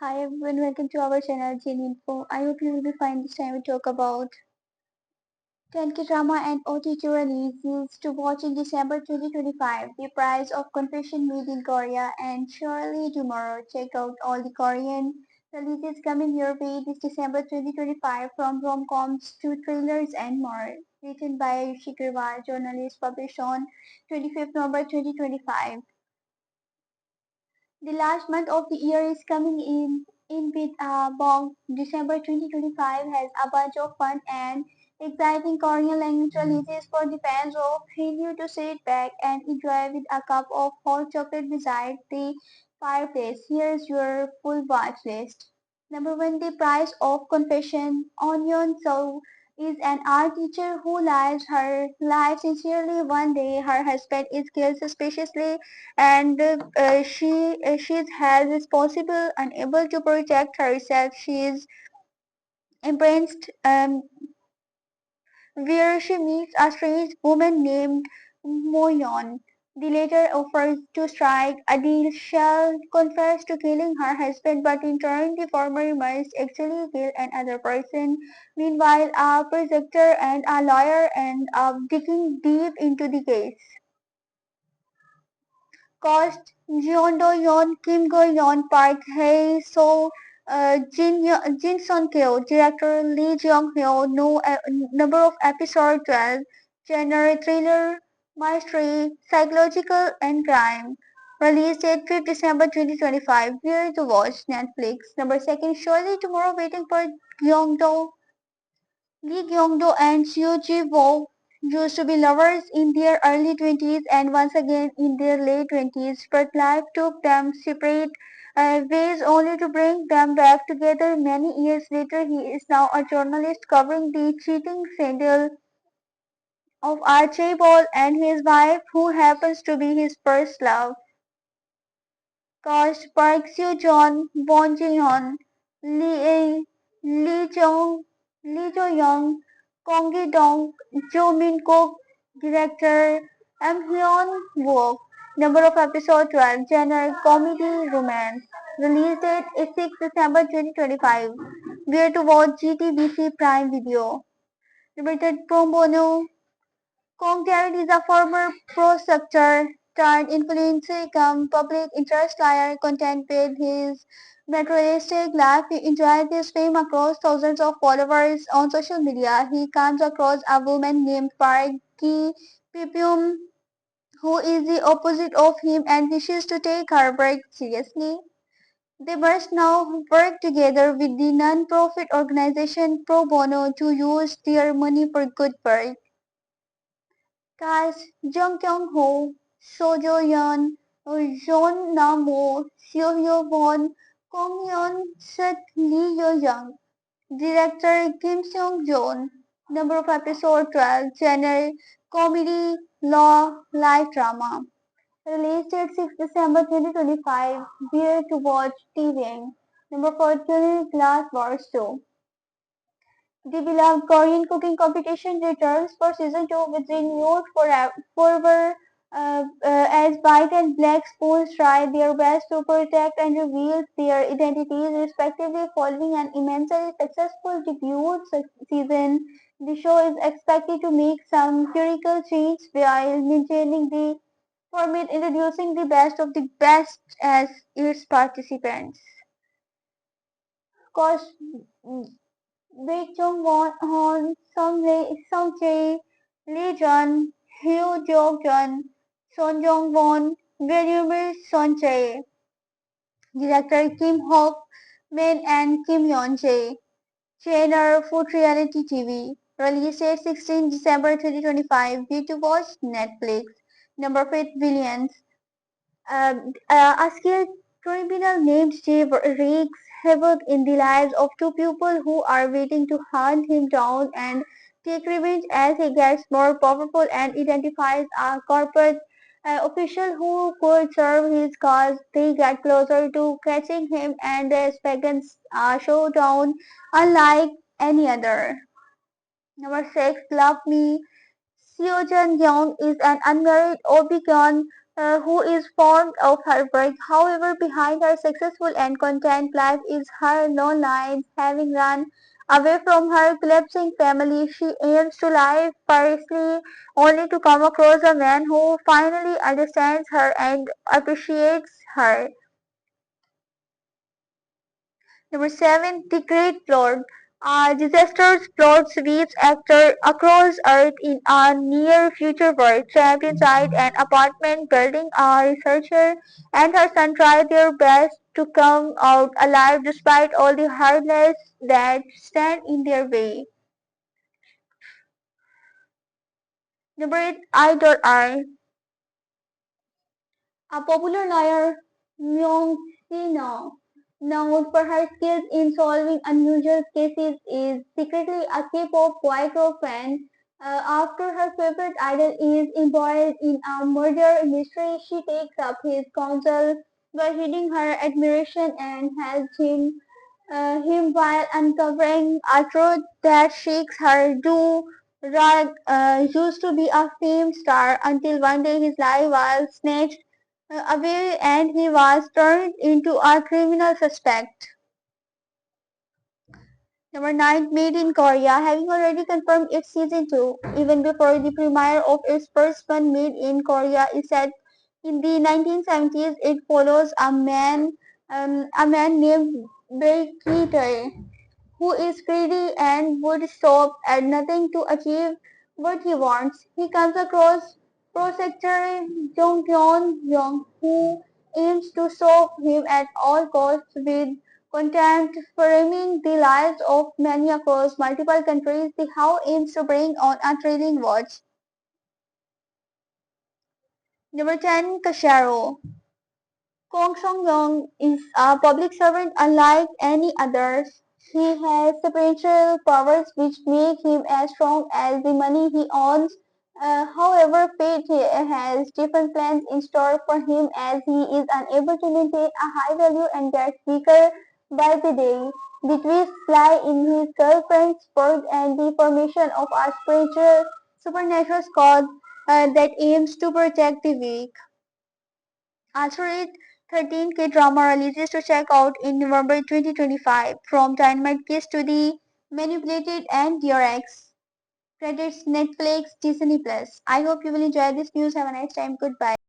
Hi everyone, welcome to our channel Jane Info. I hope you will be fine. This time we talk about 10K drama and OTT releases to watch in December 2025. The price of confession made in Korea and surely tomorrow. Check out all the Korean releases coming your way this December 2025 from rom-coms to thrillers and more. Written by Rishi Grewal, journalist, published on 25th November 2025. The last month of the year is coming in with a bong. December 2025 has a bunch of fun and exciting Korean language releases for the fans of Hallyu to sit back and enjoy with a cup of hot chocolate beside the fireplace. Here's your full watch list. Number one, The Price of Confession. Onion So is an art teacher who lies her life sincerely. One day, her husband is killed suspiciously and she has is possible unable to protect herself. She is embraced where she meets a strange woman named Moyon. The latter offers to strike a deal. Shall confess to killing her husband, but in turn the former must actually kill another person. Meanwhile, a projector and a lawyer end up digging deep into the case. Cost Jeondo Yeon, Kim Go Yeon, Park Hae So, Jin Son Kyo, director Lee Jeong Hyo, number of episode 12, genre thriller, mystery, psychological and crime. Release date 5th December 2025. Where to watch? Netflix. Number second, surely tomorrow waiting for Gyeongdo. Lee Kyung-do and Seo Ji-woo used to be lovers in their early 20s and once again in their late 20s, but life took them separate ways only to bring them back together many years later. He is now a journalist covering the cheating scandal of Archie Ball and his wife, who happens to be his first love. Cast Park Seo-joon, Bong Ji-hyun, Lee Lee Jong Lee Jo-young, Kong Gi-dong, Jo Min-kook, director M Hyun-wook. Number of episodes 12, genre comedy romance. Release date is 6 December 2025. Where to watch? GTBC Prime Video. Limited pro bono. Kong Jared is a former prosecutor turned influencer come public interest lawyer content with his materialistic life. He enjoys his fame across thousands of followers on social media. He comes across a woman named Park Ki Pipium who is the opposite of him and wishes to take her work seriously. They must now work together with the non-profit organization Pro Bono to use their money for good work. Cast Jung Kyung-ho, Seo Jo-yeon, Jeon Nam-woo, Seo Hyo-won, Kong Yeon-suk, Lee Yo-young. Director Kim Seong-joon. Number of episode 12. Genre comedy, law, life drama. Release date 6 December 2025. Where to watch TVing. Number 14. Glass Wars 2. The beloved Korean cooking competition returns for season 2 with renewed fervor as White and Black Spoons try their best to protect and reveal their identities respectively following an immensely successful debut season. The show is expected to make some critical changes while maintaining the format, introducing the best of the best as its participants. Cost Baek Jung Won, Hon, Song Jae, Lee Jun, Hyo Jo Jun, Son Jong Won, Vladimir Son Jae, director Kim Hok Min and Kim Yeon Jae, Channel Food Reality TV, release date 16 December 2025, due to watch Netflix. Number 5, Billions. A skilled criminal named Steve wreaks havoc in the lives of two people who are waiting to hunt him down and take revenge as he gets more powerful and identifies a corporate official who could serve his cause. They get closer to catching him and the begins a showdown unlike any other. Number 6, Love Me. Seo Jun Young is an unmarried Obicon who is fond of her work. However, behind her successful and content life is her lone life. Having run away from her collapsing family, she aims to live fiercely only to come across a man who finally understands her and appreciates her. Number 7. The Great Flood. A disastrous flood sweeps actor across Earth in a near future world. Trapped inside an apartment building, a researcher and her son try their best to come out alive despite all the hurdles that stand in their way. Number 8. I. A popular lawyer, Myung Si-no, known for her skills in solving unusual cases, is secretly a K-pop boy fan. After her favorite idol is embroiled in a murder mystery, she takes up his counsel by hiding her admiration and helps him while uncovering a truth that shakes her. Rag used to be a fame star until one day his life was snatched away and he was turned into a criminal suspect. Number 9. Made in Korea, having already confirmed its season 2, even before the premiere of its first one. Made in Korea is set in the 1970s. It follows a man named Baek Tae, who is greedy and would stop at nothing to achieve what he wants. He comes across Protector Jong Hyun Young, who aims to stop him at all costs with contempt, framing the lives of many across multiple countries. The How aims to bring on a trailing watch. Number 10. Kasharo. Kong Song-young is a public servant unlike any others. He has supernatural powers which make him as strong as the money he owns. However, fate has different plans in store for him as he is unable to maintain a high value and gets weaker by the day. The twists lie in his girlfriend's birth and the formation of a supernatural squad that aims to protect the weak. Asteroid 13 K-drama releases to check out in November 2025, from Dynamite Kiss to The Manipulated and Dear Ex. Credits Netflix, Disney Plus. I hope you will enjoy this news. Have a nice time. Goodbye.